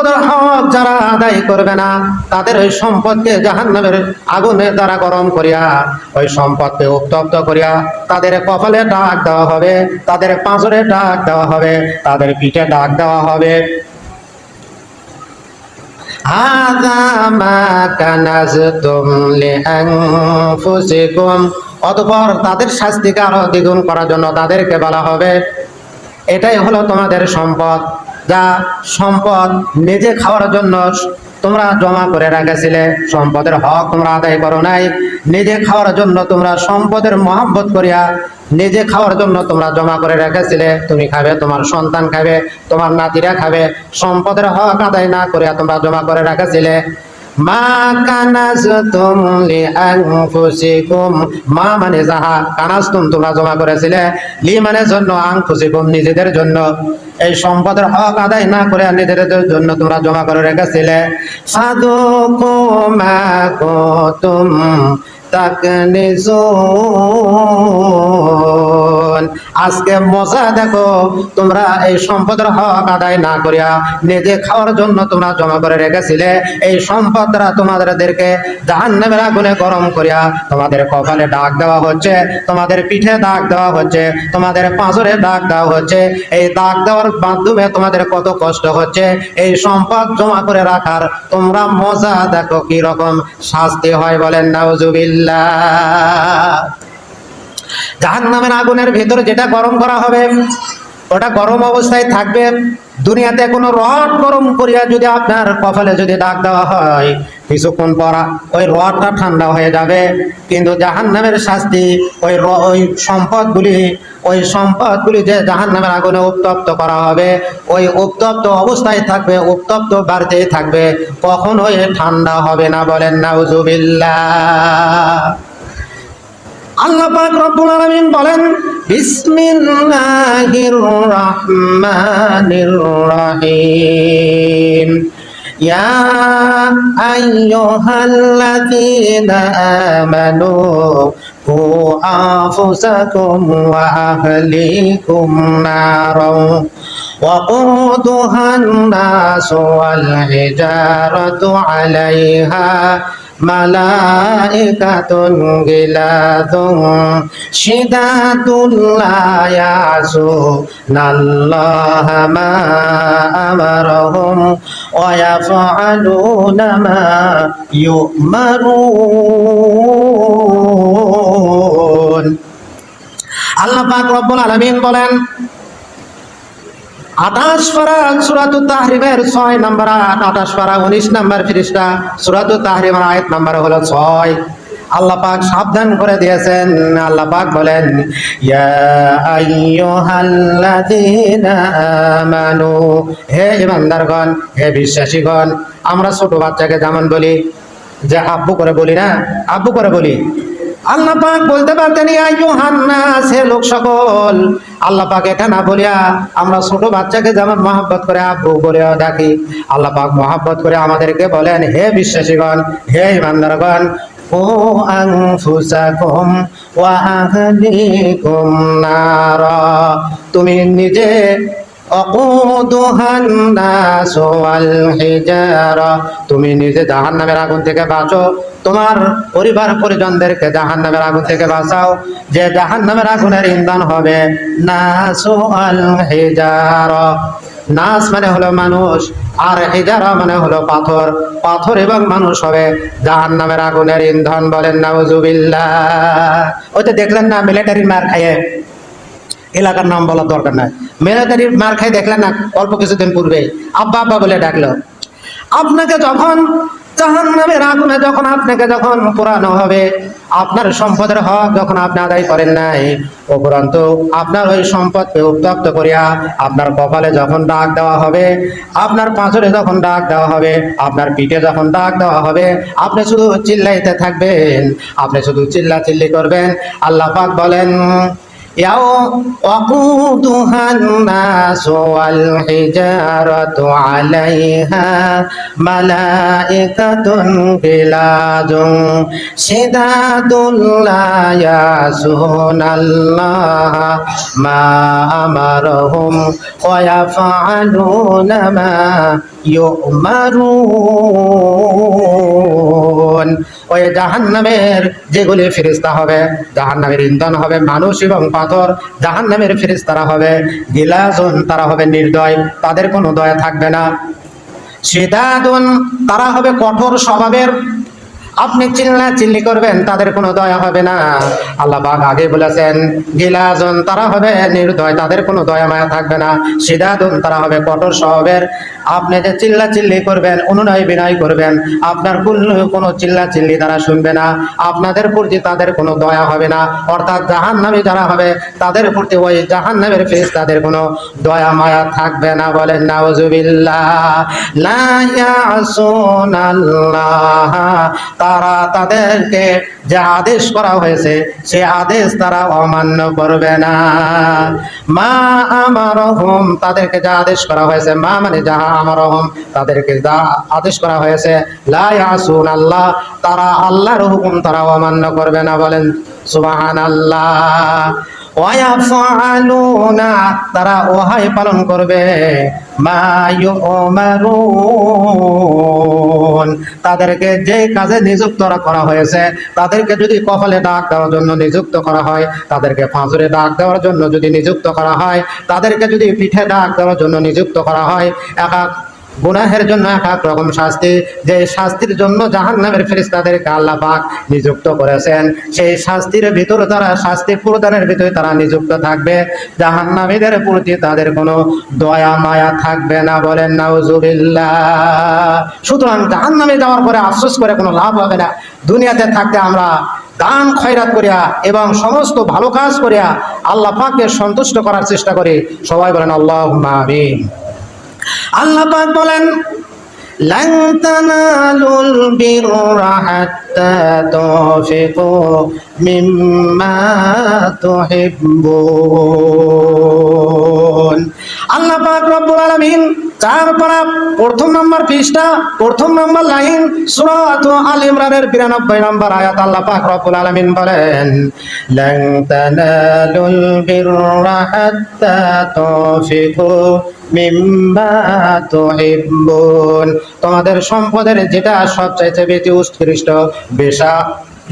সম্পদের হক যারা আদায় করবে না, তাদের ওই সম্পদকে জাহান্নামের আগুনের দ্বারা গরম করিয়া, ওই সম্পদকে উত্তপ্ত করিয়া তাদের কপালে ডাক দেওয়া হবে, তাদের পাঁজরে ডাক দেওয়া হবে, তাদের পিঠে ডাক দেওয়া হবে। অতঃপর তাদের শাস্তিকে আরো দ্বিগুণ করার জন্য তাদেরকে বলা হবে, এটাই হলো তোমাদের সম্পদ, যা সম্পদ নিজে খাওয়ার জন্য তোমরা জমা করে রেখেছিলে, সম্পদের হক তোমরা আদায় করো নাই, নিজে খাওয়ার জন্য তোমরা সম্পদের মহব্বত করিয়া নিজে খাওয়ার জন্য তোমরা জমা করে রেখেছিলে, তুমি খাবে, তোমার সন্তান খাবে, তোমার নাতিরা খাবে, সম্পদের হক আদায় না করিয়া তোমরা জমা করে রেখেছিলে। মা কানাজতুম লিআনফুসিকুম, মা মানে যাহা, কানাজতুম তোমরা জমা করেছিলে, লি মানে জন্য, আনফুসিকুম নিজেদের জন্য, এই সম্পদের হক আদায় না করে নিজেদের জন্য তোমরা জমা করে রেখেছিলে। ফাদুকু মা কুনতুম তাকনিজুন, আজকে মজা দেখো, তোমরা এই সম্পদের হক আদায় না করিয়া নিজে খাওয়ার জন্য তোমরা জমা করে রেখেছিলে, এই সম্পদ দ্বারা তোমাদেরকে জাহান্নামের আগুনে গরম করিয়া তোমাদের কপালে ডাক দেওয়া হচ্ছে, তোমাদের পিঠে ডাক দেওয়া হচ্ছে, তোমাদের পাঁজরে ডাক দেওয়া হচ্ছে। এই ডাক দেওয়ার মাধ্যমে তোমাদের কত কষ্ট হচ্ছে, এই সম্পদ জমা করে রাখার তোমরা মজা দেখো কি রকম শাস্তি হয়, বলেন নাউজুবিল্লাহ। জাহান্নামের আগুনের ভিতরে যেটা গরম করা হবে, ওটা গরম অবস্থায় থাকবে। দুনিয়াতে কোনো রড গরম করিয়া যদি আপনার কপালে যদি দাগ দেওয়া হয়, কিছুক্ষণ পর ওই রডটা ঠান্ডা হয়ে যাবে, কিন্তু জাহান্নামের শাস্তি ওই সম্পদগুলি যে জাহান্নামের আগুনে উত্তপ্ত করা হবে, ওই উত্তপ্ত অবস্থায় থাকবে, উত্তপ্ত বাড়তেই থাকবে, কখনোই ঠান্ডা হবে না, বলেন নাউজুবিল্লাহ। আল্লাহ পাক রব্বুল আলামিন বলেন, বিসমিল্লাহির রহমানির রহিম, ইয়া আইয়ুহাল্লাযীনা আমানু কু আনফুসাকুম ওয়া আহলিকুম নারাও ওয়াকুদুহান নাসু ওয়াল হিজারাতু আলাইহা মালাইকাতুন গিলাযুন শিদাতুন লা ইয়াসুনাল্লাহা মা আমারহুম ওয়া ইয়াফআলুনা মা ইউমারুন। আল্লাহ পাক রব্বুল আলামিন বলেন, 28 পারা সূরাতুত তাহরিমের 6 নম্বর আয়াত, 28 পারা 19 নম্বর পৃষ্ঠা, সূরাতুত তাহরিমের আয়াত নম্বর হলো 6। আল্লাহ পাক সাবধান করে দিয়েছেন। আল্লাহ পাক বলেন, ইয়া আইয়ুহাল্লাযীনা আমানু, হে ঈমানদারগণ, হে বিশ্বাসীগণ। আমরা ছোট বাচ্চাকে যেমন বলি যে আব্বু করে বলি না, আব্বু করে বলি, আল্লাহ পাক বলতে পারতেন ইয়া আইয়ুহান নাস, হে লোক সকল। আল্লাহ পাক এটা না বলিয়া আমরা ছোট বাচ্চাকে যেমন মহব্বত করে আব্বু বলে ডাকি, আল্লাহ পাক মহব্বত করে আমাদেরকে বলেন, হে বিশ্বাসীগণ, হে ঈমানদারগণ, কু আনফুসাকুম ওয়া আহলিকুম নারা, তুমি নিজে, ওয়াকুদুহান নাসু ওয়াল হিজারা, তুমি নিজে জাহান্নামের আগুন থেকে বাঁচো, তোমার পরিবার পরিজনদেরকে জাহান্নামের আগুন থেকে বাঁচাও, যে জাহান্নামের আগুনের ইন্ধন হবে নাসু ওয়াল হিজারা। নাস মানে হলো মানুষ, আর হিজারা মানে হলো পাথর, পাথর এবং মানুষ হবে জাহান্নামের আগুনের ইন্ধন, বলেন নাউজুবিল্লাহ। ওই তো দেখলেন না মিলিটারি মার খাইয়ে, এলাকার নাম বলার দরকার নাই, মিলিটারি মার খাই দেখলেন না অল্প কিছুদিন পূর্বে, আব্বা আব্বা বলে ডাকলো। আপনাকে যখন জাহান্নামের আগুনে আপনাকে যখন পোড়ানো হবে, আপনার সম্পদের হক যখন আপনি আদায় করেন নাই, উপরন্তু আপনার ওই সম্পদকে উত্তপ্ত করিয়া আপনার কপালে যখন ডাক দেওয়া হবে, আপনার পাঁজরে যখন ডাক দেওয়া হবে, আপনার পিঠে যখন ডাক দেওয়া হবে, আপনি শুধু চিল্লাইতে থাকবেন, আপনি শুধু চিল্লাচিল্লি করবেন। আল্লাহ পাক বলেন, وقودها الناس والحجارة عليها ملائكة غلاظ شداد لا يعصون الله ما أمرهم ويفعلون ما يؤمرون। ওই জাহান্নামের যেগুলি ফেরেশতা হবে, জাহান্নামের ইন্ধন হবে মানুষ এবং পাথর। জাহান্নামের ফেরেশতারা হবে গিলাজুন, তারা হবে নির্দয়, তাদের কোনো দয়া থাকবে না। শিদাদুন, তারা হবে কঠোর স্বভাবের। আপনি চিল্লি করবেন, তাদের কোনো দয়া হবে না। আল্লাহ পাক আগে বলেছেন গিলাজুন, তারা হবে নির্দয়, তাদের কোনো দয়া মায়া থাকবে না। শিদাদুন, তারা হবে কঠোর স্বভাবের। আপনি যে চিল্লি করবেন, অনুনয় বিনয় করবেন, আপনার কোনো চিল্লি তারা শুনবে না। আপনাদের প্রতি তাদের কোনো দয়া হবে না। অর্থাৎ জাহান্নামী যারা হবে তাদের প্রতি ওই জাহান্নামের ফেরেশতাদের কোনো দয়া মায়া থাকবে না। বলেন নাউজুবিল্লাহ। লা ইয়াসুনাল্লাহ, তারা তাদেরকে যে আদেশ করা হয়েছে সে আদেশ তারা অমান্য করবে না। মা আমারহুম, তাদেরকে যা আদেশ করা হয়েছে, মা মানে যাহা আমারহুম, তাদেরকে যা আদেশ করা হয়েছে, লা ইয়াসুনাল্লাহ, তারা আল্লাহর হুকুম তারা অমান্য করবে না। বলেন সুবহানাল্লাহ। ওয়ায়াফআলুনা, তারা ওহাই পালন করবে, মা ইউমারুন, তাদেরকে যে কাজে নিযুক্ত করা হয়েছে, তাদেরকে যদি কপালে ডাক দেওয়ার জন্য নিযুক্ত করা হয়, তাদেরকে ফাজরে ডাক দেওয়ার জন্য যদি নিযুক্ত করা হয়, তাদেরকে যদি পিঠে ডাক দেওয়ার জন্য নিযুক্ত করা হয়, গুনাহের জন্য এক এক রকম শাস্তি, যে শাস্তির জন্য জাহান্নামের ফেরেশতাদেরকে আল্লাহ পাক নিযুক্ত করেছেন, সেই শাস্তির ভিতরে তারা শাস্তি প্রদানের ভিতরে তারা নিযুক্ত থাকবে। জাহান্নামীদের প্রতি তাদের কোনো দয়া মায়া থাকবে না। বলেন নাউজুবিল্লাহ। সুতরাং জাহান্নামে যাওয়ার পরে আফসোস করে কোনো লাভ হবে না। দুনিয়াতে থাকতে আমরা দান খয়রাত করিয়া এবং সমস্ত ভালো কাজ করিয়া আল্লাহ পাককে সন্তুষ্ট করার চেষ্টা করি। সবাই বলেন আল্লাহুম্মা আমিন। আল্লাহ পাক বলেন লান তানালুল বিররা হাত্তা তুনফিকু মিম্মা তুহিব্বুন। আল্লাহ পাক রব্বুল আলামিন চার পারা প্রথম নম্বর পৃষ্ঠা, প্রথম নম্বর লাইন, সূরা আল ইমরানের 92 নম্বর আয়াত। আল্লাহ পাক রব্বুল আলামিন বলেন লান তানালুল বিররা হাত্তা তুনফিকু মিম্মা তুহিব্বুন, তোমাদের সম্পদের যেটা সবচাইতে বেশি উৎকৃষ্ট,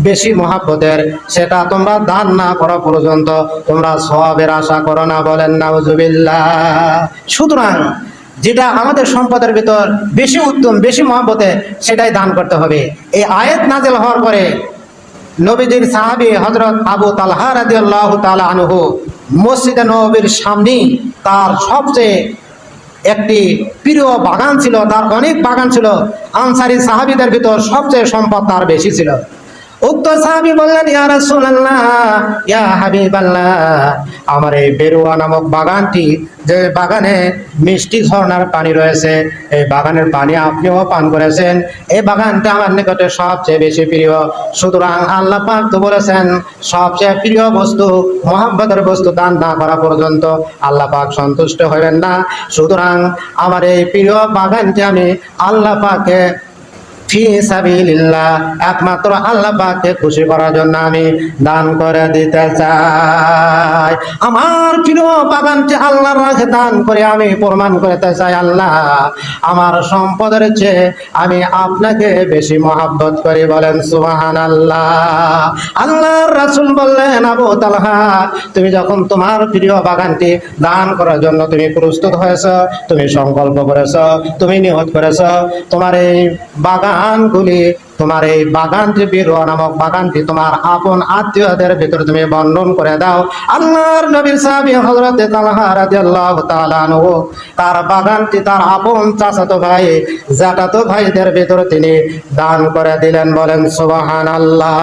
বেশি মহাব্বতের, সেটা তোমরা দান না করা পর্যন্ত তোমরা সওয়াবের আশা করো না। বলেন নাউজুবিল্লাহ। সুতরাং যেটা আমাদের সম্পদের ভিতর বেশি উত্তম, বেশি মহাব্বতে, সেটাই দান করতে হবে। এই আয়াত নাযিল হওয়ার পরে নবীজির সাহাবী হযরত আবু তালহা রাদিয়াল্লাহু তাআলা আনহু মসজিদে নববীর সামনে তার সবচেয়ে একটি প্রিয় বাগান ছিল, তার অনেক বাগান ছিল। আনসারী সাহাবীদের ভিতর সবচেয়ে সম্পদ তার বেশি ছিল। উক্ত সাহাবী বললেন ইয়া রাসূলুল্লাহ, ইয়া হাবিবাল্লাহ, আমার এই বেরুয়া নামক বাগানটি, যে বাগানে মিষ্টি ঝর্ণার পানি রয়েছে, এই বাগানের পানি আপনিও পান করেছেন, এই বাগানটা আমার নিকটে সবচেয়ে বেশি প্রিয়। সুতরাং আল্লাহ পাক তো বলেছেন সবচেয়ে প্রিয় বস্তু, মহব্বতের বস্তু দান না করা পর্যন্ত আল্লাহ পাক সন্তুষ্ট হবেন না। সুতরাং আমার এই প্রিয় বাগানটি আমি আল্লাহ পাকে ফি সাবিলিল্লাহ, একমাত্র আল্লাহ পাককে খুশি করার জন্য আমি দান করে দিতে চাই। আমার প্রিয় বাগানটি আল্লাহর রাহে দান করে আমি প্রমাণ করতে চাই, আল্লাহ আমার সম্পদের চেয়ে আমি আপনাকে বেশি মহব্বত করি। বলেন সুবহানাল্লাহ। আল্লাহর রাসূল বললেন আবু তালহা, তুমি যখন তোমার প্রিয় বাগানটি দান করার জন্য তুমি প্রস্তুত হয়েছো, তুমি সংকল্প করেছো, তুমি নিয়ত করেছো, তোমার এই বাগানগুলি, তোমার এই বাগানটি, বিরুয়া নামক বাগানটি তোমার আপন আত্মীয়দের ভিতরে তুমি বন্টন করে দাও। আল্লাহর নবীর সাহাবী হযরত তালহা রাদিয়াল্লাহু তাআলা আনহু তার বাগানটি তার আপন চাচাতো ভাই, জ্যাঠাতো ভাইদের ভিতরে তিনি দান করে দিলেন। বলেন সুবহানাল্লাহ।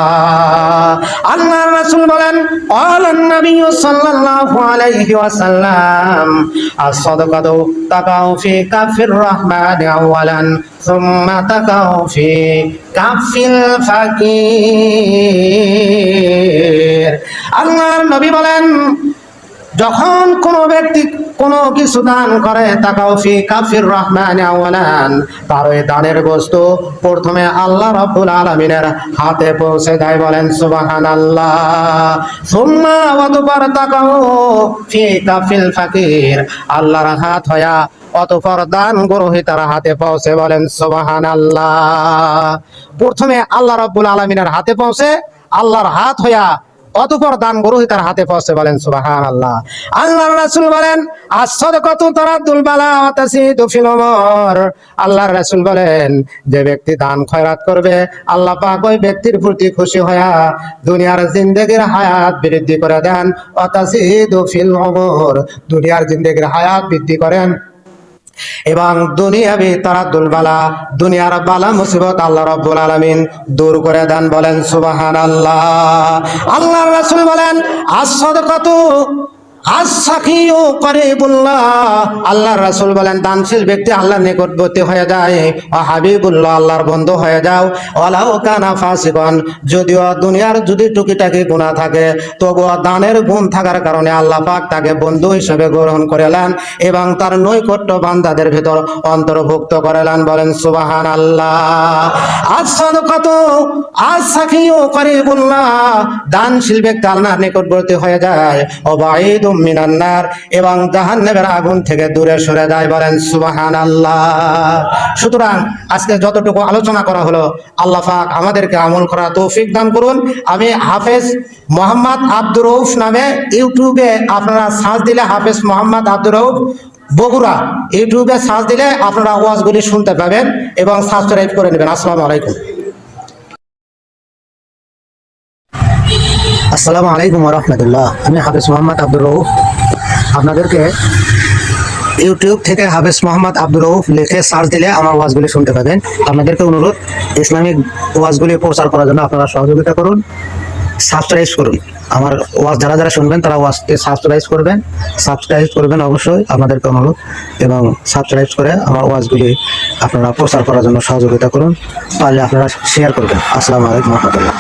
আল্লাহর রাসূল বলেন ক্বালান নবী সাল্লাল্লাহু আলাইহি ওয়াসাল্লাম আস-সাদাকাতু তাকাউ ফি কাফির রাহমানি আওয়ালান সুম্মা তাকাউ ফি কাফিল ফাকির। আল্লাহর নবী বলেন, যখন কোন ব্যক্তি কোনো কিছু দান করে, তাকাও ফি কাফির রহমান আওয়ালান, তার ওই দানের বস্তু প্রথমে আল্লাহ রাব্বুল আলামিনের হাতে পৌঁছে দেয়। বলেন সুবহানাল্লাহ। সুম্মা ওয়াদবার তাকাও ফি কাফিল ফাকির, আল্লাহর হাত হয়া অতঃপর দান গ্রহীতার হাতে পৌঁছে। বলেন সুবহানাল্লাহ। প্রথমে আল্লাহ রাব্বুল আলামিনের হাতে পৌঁছে, আল্লাহর হাত হয়া অতঃপর দান গ্রহীতার হাতে পৌঁছে। বলেন সুবহানাল্লাহ। আল্লাহর রাসূল বলেন, আস-সাদাকাতু তারাদ্দুল বালা ওয়া তাসিদু ফিল উমর। আল্লাহর রাসূল বলেন, যে ব্যক্তি দান খয়রাত করবে, আল্লাহ পাক ওই ব্যক্তির প্রতি খুশি হয়া দুনিয়ার জিন্দেগির হায়াত বৃদ্ধি করে দেন। ওয়া তাসিদু ফিল উমর, দুনিয়ার জিন্দেগির হায়াত বৃদ্ধি করেন এবং দুনিয়াবি তারাদ্দুল বালা, দুনিয়ার বালা মুসিবত আল্লাহ রাব্বুল আলামিন দূর করে দেন। বলেন সুবহানাল্লাহ। আল্লাহর রাসূল বলেন, আস-সাদাকাতু আস-সাখিয়ু করিবুল্লাহ। আল্লাহর রাসূল বলেন, দানশীল ব্যক্তি আল্লাহর নিকটবর্তী হয়ে যায়, ও হাবিবুল্লাহ, আল্লাহর বন্ধু হয়ে যাও। ওয়ালাউ কানা ফাসিকান, যদিও দুনিয়ার যদি টুকিটাকি গুনাহ থাকে, তবুও দানের গুণ থাকার কারণে আল্লাহ পাক তাকে বন্ধু হিসেবে গ্রহণ করেলেন এবং তার নৈকট্য বান্দাদের ভিতর অন্তর্ভুক্ত করেলেন। বলেন সুবহানাল্লাহ। আস-সাদাকাতু আস-সাখিয়ু করিবুল্লাহ, দানশীল ব্যক্তি আল্লাহর নিকটবর্তী হয়ে যায়, ও বাঈদুম মিনান নার, এবং জাহান্নামের আগুন থেকে দূরে সরে যায়। বলেন সুবহানাল্লাহ। সুতরাং আজকে যতটুকু আলোচনা করা হলো, আল্লাহ পাক আমাদেরকে আমল করার তৌফিক দান করুন। আমি হাফেজ মোহাম্মদ আব্দুর রউফ নামে ইউটিউবে আপনারা সার্চ দিলে, হাফেজ মোহাম্মদ আব্দুর রউফ বগুড়া, ইউটিউবে সার্চ দিলে আপনারা ওয়াজগুলি শুনতে পাবেন এবং সাবস্ক্রাইব করে নেবেন। আসসালামু আলাইকুম। আসসালামু আলাইকুম ওয়া রাহমাতুল্লাহ। আমি হাফেজ মোহাম্মদ আব্দুর রউফ। আপনাদেরকে ইউটিউব থেকে হাফেজ মোহাম্মদ আব্দুর রউফ লিখে সার্চ দিলে আমার ওয়াজগুলি শুনতে পাবেন। আপনাদেরকে অনুরোধ, ইসলামিক ওয়াজগুলি প্রচার করার জন্য আপনারা সহযোগিতা করুন, সাবস্ক্রাইব করুন। আমার ওয়াজ যারা যারা শুনবেন তারা ওয়াজকে সাবস্ক্রাইব করবেন অবশ্যই, আপনাদেরকে অনুরোধ। এবং সাবস্ক্রাইব করে আমার ওয়াজগুলি আপনারা প্রচার করার জন্য সহযোগিতা করুন, পারলে আপনারা শেয়ার করবেন। আসসালামু আলাইকুম ওয়া রাহমাতুল্লাহ।